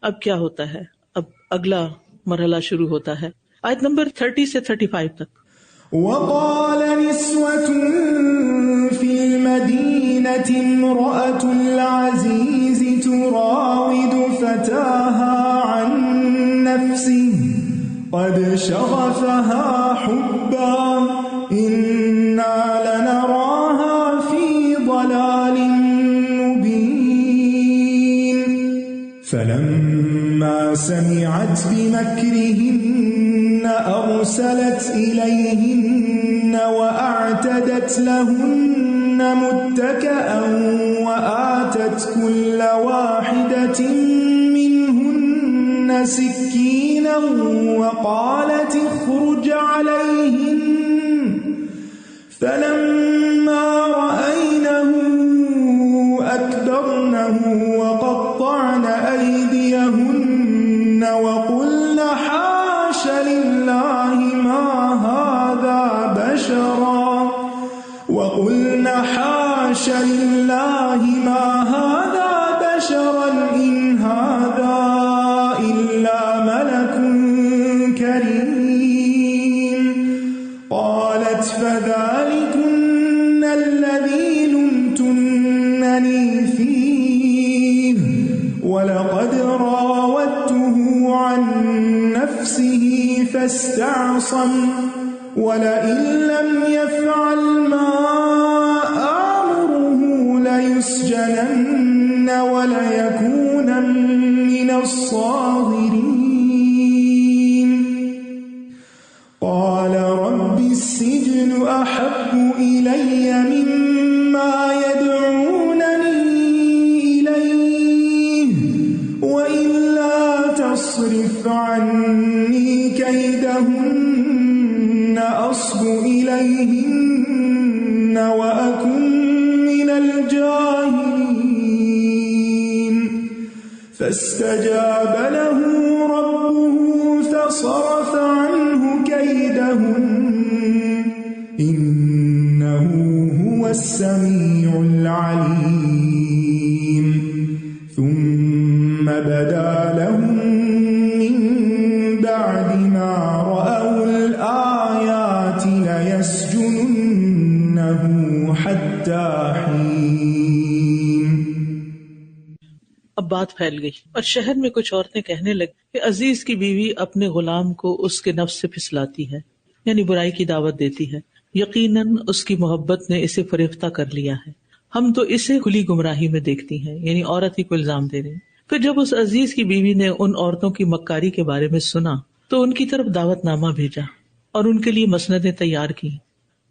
اب کیا ہوتا ہے؟ اب اگلا مرحلہ شروع ہوتا ہے آیت نمبر 30 سے 35 تک. وقال نسوة في المدينة امرأة العزيز تراود فتاها عن نفسه قد شغفها حبا إنا لنراها في ضلال مبين فلما سمعت بمكرهن أرسلت إليهن وأعتدت لهن متكئا وآتت كل واحدة منهن سكينا وقالت اخرج عليهن فلما رأينه أكبرنه وقطعن أيديهن وقلن حاش لله ما هذا بشرا إن هذا إلا ملك كريم قالت فذلكن الذي لمتنني فيه ولقد راودته عن نفسه فاستعصم ولئن لم يفعل ما آمره ليسجنن وليكون من الصاغرين قال رب السجن أحب إلي مما يدعونني إليه وإلا تصرف عني كيدهن أصب إليهن وأكن من الجاهلين فاستجاب له ربه فصرف عنه كيدهن إنه هو السميع العليم ثم بدا لهم من بعد ما رأوا الآيات ليسجننه حتى حين. اب بات پھیل گئی اور شہر میں کچھ عورتیں کہنے لگی کہ عزیز کی بیوی اپنے غلام کو اس کے نفس سے پھسلاتی ہے، یعنی برائی کی دعوت دیتی ہے. یقیناً اس کی محبت نے اسے فریفتہ کر لیا ہے، ہم تو اسے کھلی گمراہی میں دیکھتی ہیں، یعنی عورت ہی کو الزام دے رہی ہیں. پھر جب اس عزیز کی بیوی نے ان عورتوں کی مکاری کے بارے میں سنا تو ان کی طرف دعوت نامہ بھیجا اور ان کے لیے مسندیں تیار کی،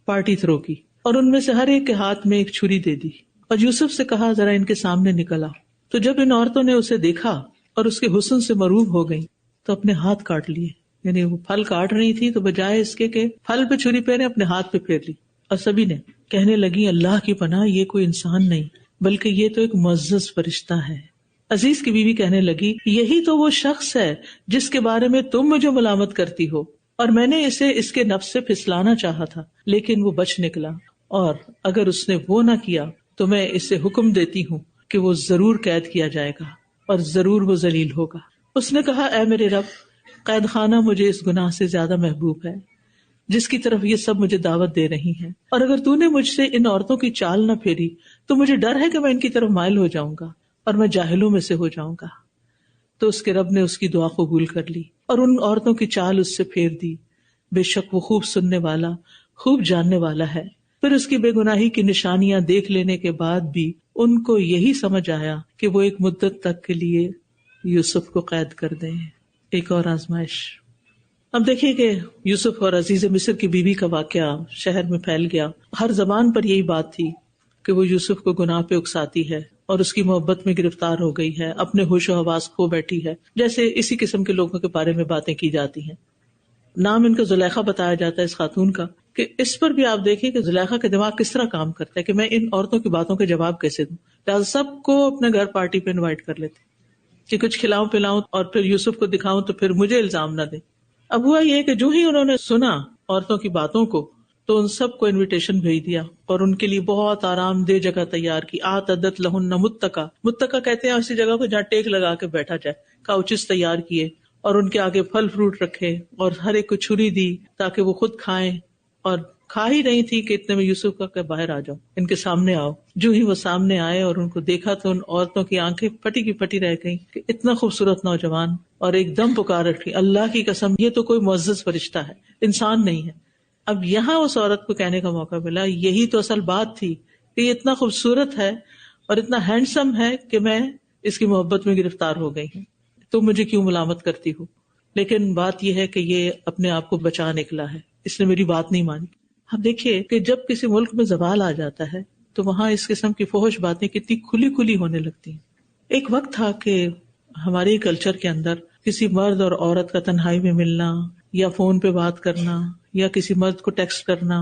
پارٹی تھرو کی، اور ان میں سے ہر ایک کے ہاتھ میں ایک چھری دے دی اور یوسف سے کہا ذرا ان کے سامنے نکل آؤ. تو جب ان عورتوں نے اسے دیکھا اور اس کے حسن سے مروب ہو گئی تو اپنے ہاتھ کاٹ لیے، یعنی وہ پھل کاٹ رہی تھی تو بجائے اس کے کہ پھل پہ چھری پھیرے اپنے ہاتھ پہ پھیر لی. اور سبھی نے کہنے لگی اللہ کی پناہ، یہ کوئی انسان نہیں بلکہ یہ تو ایک معزز فرشتہ ہے. عزیز کی بیوی کہنے لگی یہی تو وہ شخص ہے جس کے بارے میں تم مجھے ملامت کرتی ہو، اور میں نے اسے اس کے نفس سے پھسلانا چاہا تھا لیکن وہ بچ نکلا، اور اگر اس نے وہ نہ کیا تو میں اسے حکم دیتی ہوں کہ وہ ضرور قید کیا جائے گا اور ضرور وہ ذلیل ہوگا. اس نے کہا اے میرے رب، قید خانہ مجھے اس گناہ سے زیادہ محبوب ہے جس کی طرف یہ سب مجھے دعوت دے رہی ہیں، اور اگر تو نے مجھ سے ان عورتوں کی چال نہ پھیری تو مجھے ڈر ہے کہ میں ان کی طرف مائل ہو جاؤں گا اور میں جاہلوں میں سے ہو جاؤں گا. تو اس کے رب نے اس کی دعا قبول کر لی اور ان عورتوں کی چال اس سے پھیر دی. بے شک وہ خوب سننے والا، خوب جاننے والا ہے. پھر اس کی بے گناہی کی نشانیاں دیکھ لینے کے بعد بھی ان کو یہی سمجھ آیا کہ وہ ایک مدت تک کے لیے یوسف کو قید کر دیں. ایک اور آزمائش. اب دیکھیے کہ یوسف اور عزیز مصر کی بیوی کا واقعہ شہر میں پھیل گیا. ہر زبان پر یہی بات تھی کہ وہ یوسف کو گناہ پہ اکساتی ہے اور اس کی محبت میں گرفتار ہو گئی ہے، اپنے ہوش و حواس کھو بیٹھی ہے، جیسے اسی قسم کے لوگوں کے بارے میں باتیں کی جاتی ہیں. نام ان کا زلیخا بتایا جاتا ہے اس خاتون کا، کہ اس پر بھی آپ دیکھیں کہ زلیخا کا دماغ کس طرح کام کرتا ہے کہ میں ان عورتوں کی باتوں کے جواب کیسے دوں. لہٰذا سب کو اپنے گھر پارٹی پہ انوائٹ کر لیتے کہ کچھ کھلاؤں پلاؤں اور پھر یوسف کو دکھاؤں تو پھر مجھے الزام نہ دیں. اب ہوا یہ کہ جو ہی انہوں نے سنا عورتوں کی باتوں کو تو ان سب کو انویٹیشن بھیج دیا اور ان کے لیے بہت آرام دہ جگہ تیار کی. اعتدت لہن متکا، متکا کہتے ہیں ایسی جگہ کو جہاں ٹیک لگا کے بیٹھا جائے. کاؤچز تیار کیے اور ان کے آگے پھل فروٹ رکھے اور ہر ایک کو چھری دی تاکہ وہ خود کھائیں. اور کھا ہی نہیں تھی کہ اتنے میں یوسف کا کہ باہر آ جاؤ، ان کے سامنے آؤ. جو ہی وہ سامنے آئے اور ان کو دیکھا تو ان عورتوں کی آنکھیں پھٹی کی پھٹی رہ گئیں کہ اتنا خوبصورت نوجوان، اور ایک دم پکار اٹھی اللہ کی قسم یہ تو کوئی معزز فرشتہ ہے، انسان نہیں ہے. اب یہاں اس عورت کو کہنے کا موقع ملا، یہی تو اصل بات تھی کہ یہ اتنا خوبصورت ہے اور اتنا ہینڈسم ہے کہ میں اس کی محبت میں گرفتار ہو گئی ہوں، تم مجھے کیوں ملامت کرتی ہو. لیکن بات یہ ہے کہ یہ اپنے آپ کو بچا نکلا ہے، اس نے میری بات نہیں مانی. اب دیکھیے کہ جب کسی ملک میں زوال آ جاتا ہے تو وہاں اس قسم کی فحش باتیں کتنی کھلی کھلی ہونے لگتی ہیں. ایک وقت تھا کہ ہمارے کلچر کے اندر کسی مرد اور عورت کا تنہائی میں ملنا یا فون پہ بات کرنا یا کسی مرد کو ٹیکسٹ کرنا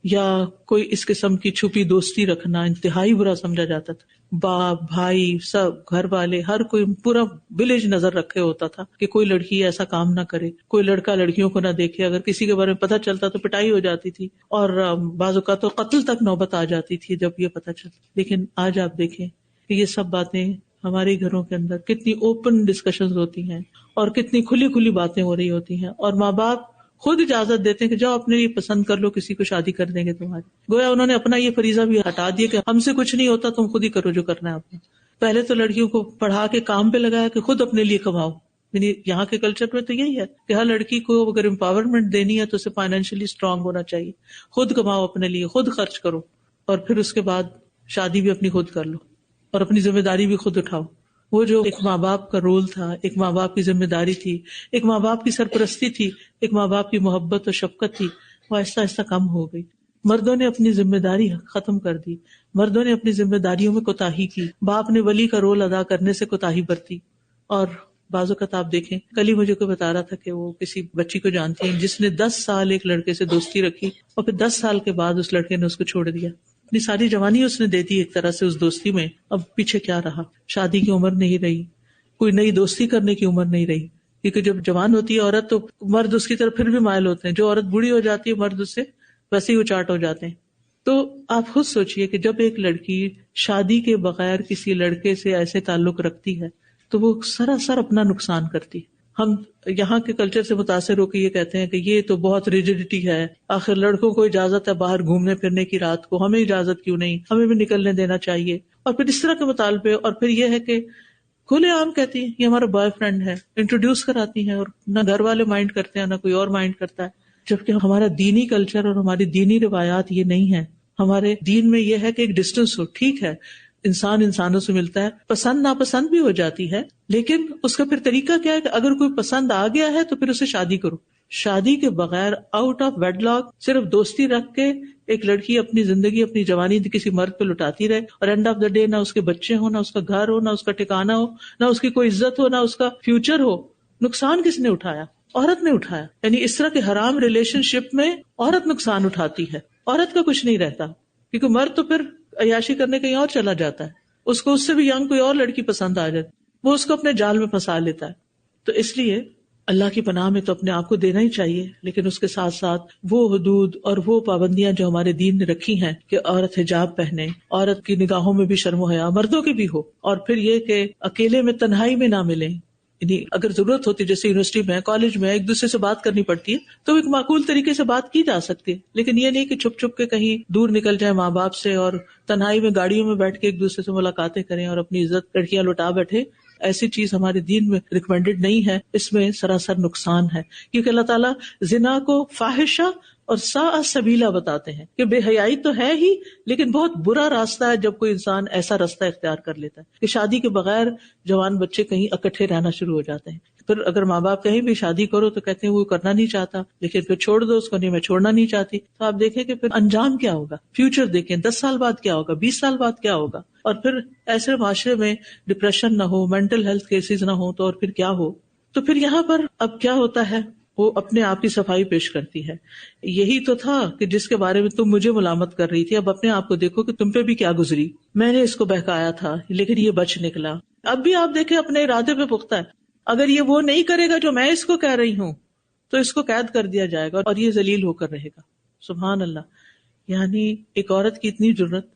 یا کوئی اس قسم کی چھپی دوستی رکھنا انتہائی برا سمجھا جاتا تھا. باپ بھائی سب گھر والے ہر کوئی پورا ولیج نظر رکھے ہوتا تھا کہ کوئی لڑکی ایسا کام نہ کرے، کوئی لڑکا لڑکیوں کو نہ دیکھے. اگر کسی کے بارے میں پتہ چلتا تو پٹائی ہو جاتی تھی اور بعض اوقات تو قتل تک نوبت آ جاتی تھی جب یہ پتہ چلتا. لیکن آج آپ دیکھیں کہ یہ سب باتیں ہمارے گھروں کے اندر کتنی اوپن ڈسکشنز ہوتی ہیں اور کتنی کھلی کھلی باتیں ہو رہی ہوتی ہیں، اور ماں باپ خود اجازت دیتے ہیں کہ جاؤ اپنے لیے پسند کر لو، کسی کو شادی کر دیں گے تمہاری. گویا انہوں نے اپنا یہ فریضہ بھی ہٹا دیا کہ ہم سے کچھ نہیں ہوتا، تم خود ہی کرو جو کرنا ہے اپنا. پہلے تو لڑکیوں کو پڑھا کے کام پہ لگایا کہ خود اپنے لیے کماؤ. یعنی یہاں کے کلچر میں تو یہی ہے کہ ہر لڑکی کو اگر امپاورمنٹ دینی ہے تو اسے فائنینشلی اسٹرانگ ہونا چاہیے، خود کماؤ اپنے لیے، خود خرچ کرو، اور پھر اس کے بعد شادی بھی اپنی خود کر لو اور اپنی ذمہ داری بھی خود اٹھاؤ. وہ جو ایک ماں باپ کا رول تھا، ایک ماں باپ کی ذمہ داری تھی، ایک ماں باپ کی سرپرستی تھی، ایک ماں باپ کی محبت اور شفقت تھی، وہ آہستہ آہستہ کم ہو گئی. مردوں نے اپنی ذمہ داری ختم کر دی، مردوں نے اپنی ذمہ داریوں میں کوتاہی کی، باپ نے ولی کا رول ادا کرنے سے کوتاہی برتی. اور بعض اوقات آپ دیکھیں، کل ہی مجھے کوئی بتا رہا تھا کہ وہ کسی بچی کو جانتی ہیں جس نے 10 سال ایک لڑکے سے دوستی رکھی اور پھر 10 سال کے بعد اس لڑکے نے اس کو چھوڑ دیا. اپنی ساری جوانی اس نے دے دی ایک طرح سے اس دوستی میں. اب پیچھے کیا رہا؟ شادی کی عمر نہیں رہی، کوئی نئی دوستی کرنے کی عمر نہیں رہی، کیونکہ جب جوان ہوتی ہے عورت تو مرد اس کی طرف پھر بھی مائل ہوتے ہیں. جو عورت بوڑھی ہو جاتی ہے مرد اس سے ویسے ہی اچاٹ ہو جاتے ہیں. تو آپ خود سوچئے کہ جب ایک لڑکی شادی کے بغیر کسی لڑکے سے ایسے تعلق رکھتی ہے تو وہ سراسر اپنا نقصان کرتی. ہم یہاں کے کلچر سے متاثر ہو کے یہ کہتے ہیں کہ یہ تو بہت ریجڈیٹی ہے، آخر لڑکوں کو اجازت ہے باہر گھومنے پھرنے کی رات کو، ہمیں اجازت کیوں نہیں، ہمیں بھی نکلنے دینا چاہیے. اور پھر اس طرح کے مطالبے، اور پھر یہ ہے کہ کھلے عام کہتی ہیں یہ ہمارا بوائے فرینڈ ہے، انٹروڈیوس کراتی ہیں، اور نہ گھر والے مائنڈ کرتے ہیں نہ کوئی اور مائنڈ کرتا ہے. جبکہ ہمارا دینی کلچر اور ہماری دینی روایات یہ نہیں ہے. ہمارے دین میں یہ ہے کہ ایک ڈسٹینس ہو. ٹھیک ہے انسان انسانوں سے ملتا ہے، پسند ناپسند بھی ہو جاتی ہے، لیکن اس کا پھر طریقہ کیا ہے کہ اگر کوئی پسند آ گیا ہے تو پھر اسے شادی کرو. شادی کے بغیر آؤٹ آف ویڈ لاک صرف دوستی رکھ کے ایک لڑکی اپنی زندگی اپنی جوانی کسی مرد پہ لٹاتی رہے اور اینڈ آف دا ڈے نہ اس کے بچے ہو، نہ اس کا گھر ہو، نہ اس کا ٹھکانہ ہو، نہ اس کی کوئی عزت ہو، نہ اس کا فیوچر ہو. نقصان کس نے اٹھایا؟ عورت نے اٹھایا. یعنی اس طرح کے حرام ریلیشن شپ میں عورت نقصان اٹھاتی ہے، عورت کا کچھ نہیں رہتا، کیونکہ مرد تو پھر عیاشی کرنے کہیں اور چلا جاتا ہے، اس کو اس سے بھی ینگ کوئی اور لڑکی پسند آ جاتی، وہ اس کو اپنے جال میں پھنسا لیتا ہے. تو اس لیے اللہ کی پناہ میں تو اپنے آپ کو دینا ہی چاہیے، لیکن اس کے ساتھ ساتھ وہ حدود اور وہ پابندیاں جو ہمارے دین نے رکھی ہیں کہ عورت حجاب پہنے، عورت کی نگاہوں میں بھی شرم و حیا، مردوں کی بھی ہو، اور پھر یہ کہ اکیلے میں تنہائی میں نہ ملیں. یعنی اگر ضرورت ہوتی جیسے یونیورسٹی میں کالج میں ایک دوسرے سے بات کرنی پڑتی ہے تو ایک معقول طریقے سے بات کی جا سکتی ہے، لیکن یہ نہیں کہ چھپ چھپ کے کہیں دور نکل جائے ماں باپ سے اور تنہائی میں گاڑیوں میں بیٹھ کے ایک دوسرے سے ملاقاتیں کریں اور اپنی عزت لڑکیاں لٹا بیٹھے. ایسی چیز ہمارے دین میں ریکمینڈڈ نہیں ہے، اس میں سراسر نقصان ہے. کیونکہ اللہ تعالیٰ زنا کو فاحشہ اور ساء سبیلا بتاتے ہیں کہ بے حیائی تو ہے ہی، لیکن بہت برا راستہ ہے جب کوئی انسان ایسا راستہ اختیار کر لیتا ہے کہ شادی کے بغیر جوان بچے کہیں اکٹھے رہنا شروع ہو جاتے ہیں. پھر اگر ماں باپ کہیں بھی شادی کرو تو کہتے ہیں وہ کرنا نہیں چاہتا، لیکن پھر چھوڑ دو اس کو، نہیں میں چھوڑنا نہیں چاہتی. تو آپ دیکھیں کہ پھر انجام کیا ہوگا، فیوچر دیکھیں 10 سال بعد کیا ہوگا، 20 سال بعد کیا ہوگا. اور پھر ایسے معاشرے میں ڈپریشن نہ ہو، مینٹل ہیلتھ کیسز نہ ہو تو اور پھر کیا ہو. تو پھر یہاں پر اب کیا ہوتا ہے، وہ اپنے آپ کی صفائی پیش کرتی ہے. یہی تو تھا کہ جس کے بارے میں تم مجھے ملامت کر رہی تھی، اب اپنے آپ کو دیکھو کہ تم پہ بھی کیا گزری. میں نے اس کو بہکایا تھا لیکن یہ بچ نکلا. اب بھی آپ دیکھیں اپنے ارادے پہ پختہ ہے. اگر یہ وہ نہیں کرے گا جو میں اس کو کہہ رہی ہوں تو اس کو قید کر دیا جائے گا اور یہ ذلیل ہو کر رہے گا. سبحان اللہ. یعنی ایک عورت کی اتنی جرت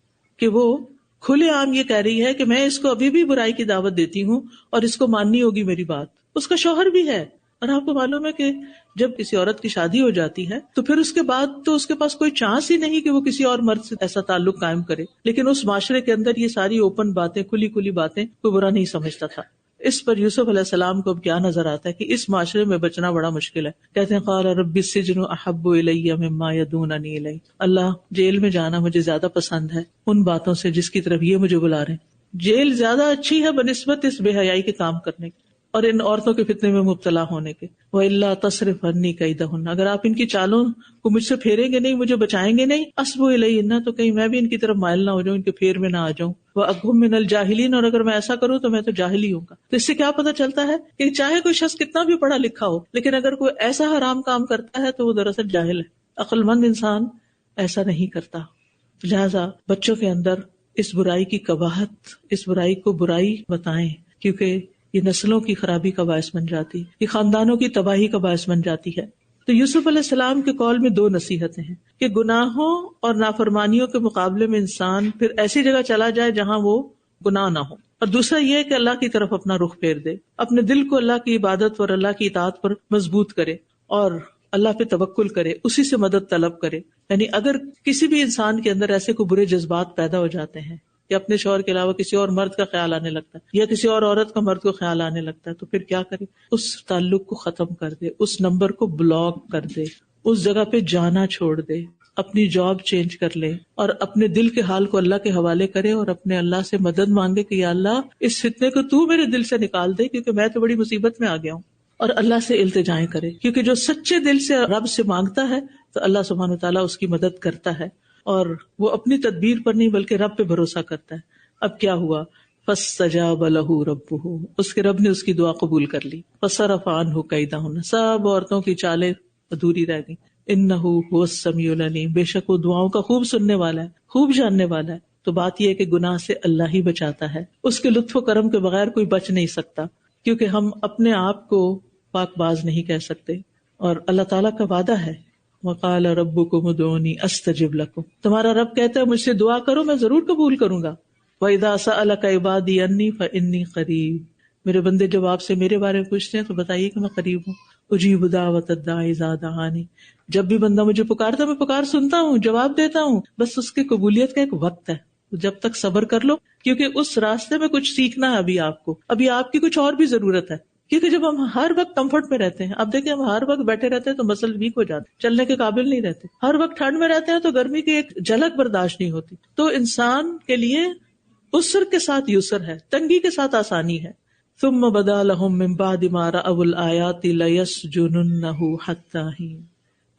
کہ وہ کھلے عام یہ کہہ رہی ہے کہ میں اس کو ابھی بھی برائی کی دعوت دیتی ہوں اور اس کو ماننی ہوگی میری بات. اس کا شوہر بھی ہے، اور آپ کو معلوم ہے کہ جب کسی عورت کی شادی ہو جاتی ہے تو پھر اس کے بعد تو اس کے پاس کوئی چانس ہی نہیں کہ وہ کسی اور مرد سے ایسا تعلق قائم کرے. لیکن اس معاشرے کے اندر یہ ساری اوپن باتیں، کھلی کھلی باتیں کوئی برا نہیں سمجھتا تھا. اس پر یوسف علیہ السلام کو اب کیا نظر آتا ہے کہ اس معاشرے میں بچنا بڑا مشکل ہے. کہتے ہیں قال رب السجن احب الی مما یدوننی الی، اللہ جیل میں جانا مجھے زیادہ پسند ہے ان باتوں سے جس کی طرف یہ مجھے بلا رہے ہیں. جیل زیادہ اچھی ہے بنسبت اس بے حیائی کے کام کرنے کی اور ان عورتوں کے فتنے میں مبتلا ہونے کے. وَإِلَّا تَصْرِفْ عَنِّي كَيْدَهُنَّ، اگر آپ ان کی چالوں کو مجھ سے پھیریں گے نہیں، مجھے بچائیں گے نہیں، أَصْبُ إِلَيْهِنَّ، تو کہیں میں بھی ان کی طرف مائل نہ ہو جاؤں، ان کے پھیر میں نہ آ جاؤں. وَأَكُن مِّنَ الْجَاهِلِينَ، اور اگر میں ایسا کروں تو میں تو جاہل ہی ہوں گا. تو اس سے کیا پتہ چلتا ہے کہ چاہے کوئی شخص کتنا بھی پڑھا لکھا ہو، لیکن اگر کوئی ایسا حرام کام کرتا ہے تو وہ دراصل جاہل ہے. عقل مند انسان ایسا نہیں کرتا. لہذا بچوں کے اندر اس برائی کی قباحت، اس برائی کو برائی بتائیں، کیونکہ یہ نسلوں کی خرابی کا باعث بن جاتی، یہ خاندانوں کی تباہی کا باعث بن جاتی ہے. تو یوسف علیہ السلام کے قول میں دو نصیحتیں ہیں کہ گناہوں اور نافرمانیوں کے مقابلے میں انسان پھر ایسی جگہ چلا جائے جہاں وہ گناہ نہ ہو، اور دوسرا یہ کہ اللہ کی طرف اپنا رخ پھیر دے، اپنے دل کو اللہ کی عبادت اور اللہ کی اطاعت پر مضبوط کرے اور اللہ پہ توکل کرے، اسی سے مدد طلب کرے. یعنی اگر کسی بھی انسان کے اندر ایسے کوئی برے جذبات پیدا ہو جاتے ہیں کہ اپنے شوہر کے علاوہ کسی اور مرد کا خیال آنے لگتا ہے یا کسی اور عورت کا مرد کو خیال آنے لگتا ہے، تو پھر کیا کرے؟ اس تعلق کو ختم کر دے، اس نمبر کو بلاک کر دے، اس جگہ پہ جانا چھوڑ دے، اپنی جاب چینج کر لے اور اپنے دل کے حال کو اللہ کے حوالے کرے اور اپنے اللہ سے مدد مانگے کہ یا اللہ اس فتنے کو تو میرے دل سے نکال دے، کیونکہ میں تو بڑی مصیبت میں آ گیا ہوں. اور اللہ سے التجائیں کرے، کیونکہ جو سچے دل سے رب سے مانگتا ہے تو اللہ سبحانہ وتعالیٰ اس کی مدد کرتا ہے، اور وہ اپنی تدبیر پر نہیں بلکہ رب پہ بھروسہ کرتا ہے. اب کیا ہوا؟ فاستجاب لہ ربہ، اس کے رب نے اس کی دعا قبول کر لی. فصرف عنہ کیدہن، سب عورتوں کی چالیں ادھوری رہ گئی. انہ هو السمیع العلیم، بے شک وہ دعاؤں کا خوب سننے والا ہے، خوب جاننے والا ہے. تو بات یہ ہے کہ گناہ سے اللہ ہی بچاتا ہے، اس کے لطف و کرم کے بغیر کوئی بچ نہیں سکتا، کیونکہ ہم اپنے آپ کو پاک باز نہیں کہہ سکتے. اور اللہ تعالیٰ کا وعدہ ہے وقال ربکم ادعونی استجب لکم، تمہارا رب کہتا ہے مجھ سے دعا کرو میں ضرور قبول کروں گا. وَإِذَا سَأَلَكَ عِبَادِي عَنِّي فَإِنِّي قَرِيبٌ، میرے بندے جب آپ سے میرے بارے میں پوچھتے ہیں تو بتائیے کہ میں قریب ہوں. اجیب دعوت الداعی اذا دعانی، جب بھی بندہ مجھے پکارتا میں پکار سنتا ہوں، جواب دیتا ہوں. بس اس کی قبولیت کا ایک وقت ہے، جب تک صبر کر لو، کیونکہ اس راستے میں کچھ سیکھنا ہے ابھی آپ کو، ابھی آپ کی کچھ اور بھی ضرورت ہے. کیونکہ جب ہم ہر وقت کمفرٹ میں رہتے ہیں، اب دیکھیں ہم ہر وقت بیٹھے رہتے ہیں تو مسل ویک ہو جاتے، چلنے کے قابل نہیں رہتے. ہر وقت ٹھنڈ میں رہتے ہیں تو گرمی کی ایک جھلک برداشت نہیں ہوتی. تو انسان کے لیے عسر کے ساتھ یسر ہے، تنگی کے ساتھ آسانی ہے. ثم بدا لهم من بعد ما رأوا الآیات لیسجننہ حتی حین،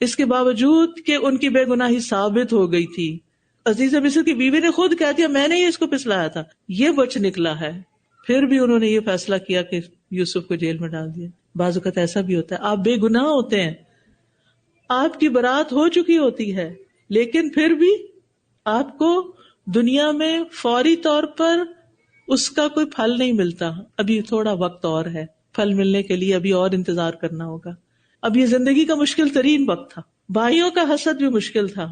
اس کے باوجود کہ ان کی بے گناہی ثابت ہو گئی تھی. عزیز مصر کی بیوی نے خود کہہ دیا میں نے اس کو پسلایا تھا، یہ بچ نکلا ہے، پھر بھی انہوں نے یہ فیصلہ کیا کہ یوسف کو جیل میں ڈال دیا. بعض اوقات ایسا بھی ہوتا ہے، آپ بے گناہ ہوتے ہیں، آپ کی برات ہو چکی ہوتی ہے، لیکن پھر بھی آپ کو دنیا میں فوری طور پر اس کا کوئی پھل نہیں ملتا. ابھی تھوڑا وقت اور ہے، پھل ملنے کے لیے ابھی اور انتظار کرنا ہوگا. اب یہ زندگی کا مشکل ترین وقت تھا، بھائیوں کا حسد بھی مشکل تھا،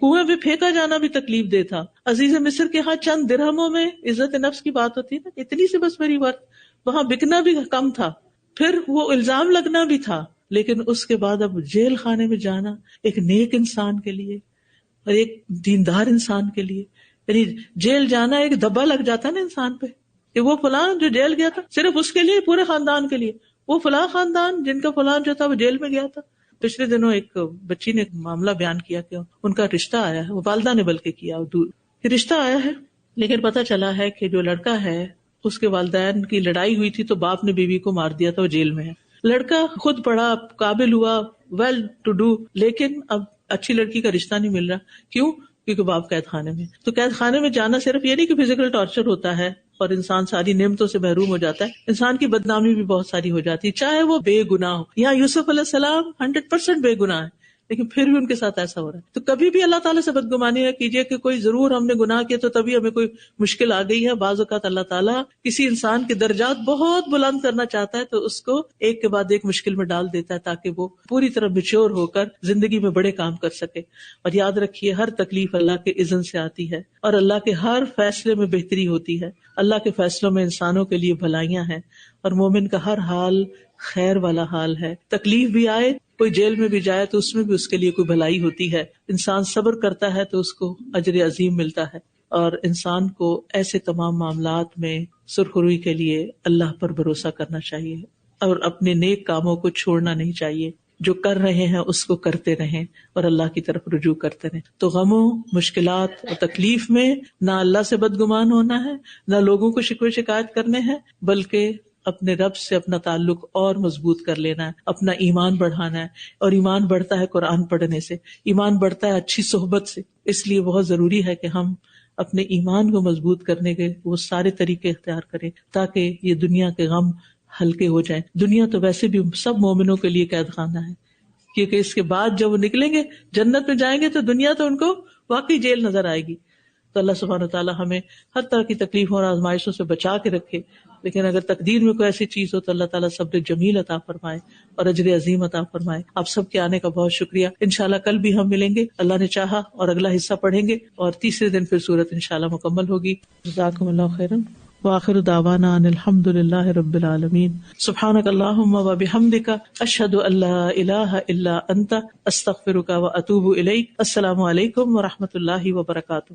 کنویں میں پھینکا جانا بھی تکلیف دہ تھا. عزیز مصر کے ہاں چند درہموں میں عزت نفس کی بات ہوتی ہے نا، اتنی سی بس میری ورث، وہاں بکنا بھی کم تھا، پھر وہ الزام لگنا بھی تھا. لیکن اس کے بعد اب جیل خانے میں جانا ایک نیک انسان کے لیے اور ایک دیندار انسان کے لیے، یعنی جیل جانا ایک دبا لگ جاتا ہے نا انسان پہ کہ وہ فلاں جو جیل گیا تھا صرف اس کے لیے، پورے خاندان کے لیے، وہ فلاں خاندان جن کا فلاں جو تھا وہ جیل میں گیا تھا. پچھلے دنوں ایک بچی نے ایک معاملہ بیان کیا کہ ان کا رشتہ آیا ہے، وہ والدہ نے بلکہ کیا، دور رشتہ آیا ہے، لیکن پتہ چلا ہے کہ جو لڑکا ہے اس کے والدین کی لڑائی ہوئی تھی تو باپ نے بیوی کو مار دیا تھا، وہ جیل میں ہے. لڑکا خود پڑھا، قابل ہوا، ویل ٹو ڈو، لیکن اب اچھی لڑکی کا رشتہ نہیں مل رہا. کیوں؟ کیونکہ باپ قید خانے میں. تو قید خانے میں جانا صرف یہ نہیں کہ فزیکل ٹارچر ہوتا ہے اور انسان ساری نعمتوں سے محروم ہو جاتا ہے، انسان کی بدنامی بھی بہت ساری ہو جاتی ہے، چاہے وہ بے گناہ ہو. یہاں یوسف علیہ السلام 100% بے گناہ ہے، لیکن پھر بھی ان کے ساتھ ایسا ہو رہا ہے. تو کبھی بھی اللہ تعالیٰ سے بدگمانی نہ کیجیے کہ کوئی ضرور ہم نے گناہ کیا تو تبھی ہمیں کوئی مشکل آ گئی ہے. بعض اوقات اللہ تعالیٰ کسی انسان کے درجات بہت بلند کرنا چاہتا ہے تو اس کو ایک کے بعد ایک مشکل میں ڈال دیتا ہے تاکہ وہ پوری طرح میچور ہو کر زندگی میں بڑے کام کر سکے. اور یاد رکھیے ہر تکلیف اللہ کے اذن سے آتی ہے اور اللہ کے ہر فیصلے میں بہتری ہوتی ہے. اللہ کے فیصلوں میں انسانوں کے لیے بھلائیاں ہیں اور مومن کا ہر حال خیر والا حال ہے. تکلیف بھی آئے، کوئی جیل میں بھی جائے تو اس میں بھی اس کے لیے کوئی بھلائی ہوتی ہے. انسان صبر کرتا ہے تو اس کو اجر عظیم ملتا ہے. اور انسان کو ایسے تمام معاملات میں سرخروئی کے لیے اللہ پر بھروسہ کرنا چاہیے اور اپنے نیک کاموں کو چھوڑنا نہیں چاہیے. جو کر رہے ہیں اس کو کرتے رہیں اور اللہ کی طرف رجوع کرتے رہیں. تو غموں، مشکلات اور تکلیف میں نہ اللہ سے بدگمان ہونا ہے، نہ لوگوں کو شکوے شکایت کرنے ہیں، بلکہ اپنے رب سے اپنا تعلق اور مضبوط کر لینا ہے، اپنا ایمان بڑھانا ہے. اور ایمان بڑھتا ہے قرآن پڑھنے سے، ایمان بڑھتا ہے اچھی صحبت سے. اس لیے بہت ضروری ہے کہ ہم اپنے ایمان کو مضبوط کرنے کے وہ سارے طریقے اختیار کریں تاکہ یہ دنیا کے غم ہلکے ہو جائیں. دنیا تو ویسے بھی سب مومنوں کے لیے قید خانہ ہے، کیونکہ اس کے بعد جب وہ نکلیں گے جنت میں جائیں گے تو دنیا تو ان کو واقعی جیل نظر آئے گی. تو اللہ سبحانہ وتعالی ہمیں ہر طرح کی تکلیفوں اور آزمائشوں سے بچا کے رکھے. لیکن اگر تقدیر میں کوئی ایسی چیز ہو تو اللہ تعالیٰ صبر جمیل عطا فرمائے اور اجر عظیم عطا فرمائے. آپ سب کے آنے کا بہت شکریہ. انشاءاللہ کل بھی ہم ملیں گے اللہ نے چاہا اور اگلا حصہ پڑھیں گے اور تیسرے دن پھر سورت انشاءاللہ مکمل ہوگی. جزاکم اللہ خیرا وآخر دعوانا ان الحمد للہ رب العالمین. سبحانک اللہم وبحمدک اشہد ان لا الہ الا انت استغفرک واتوب الیک. السلام علیکم ورحمۃ اللہ وبرکاتہ.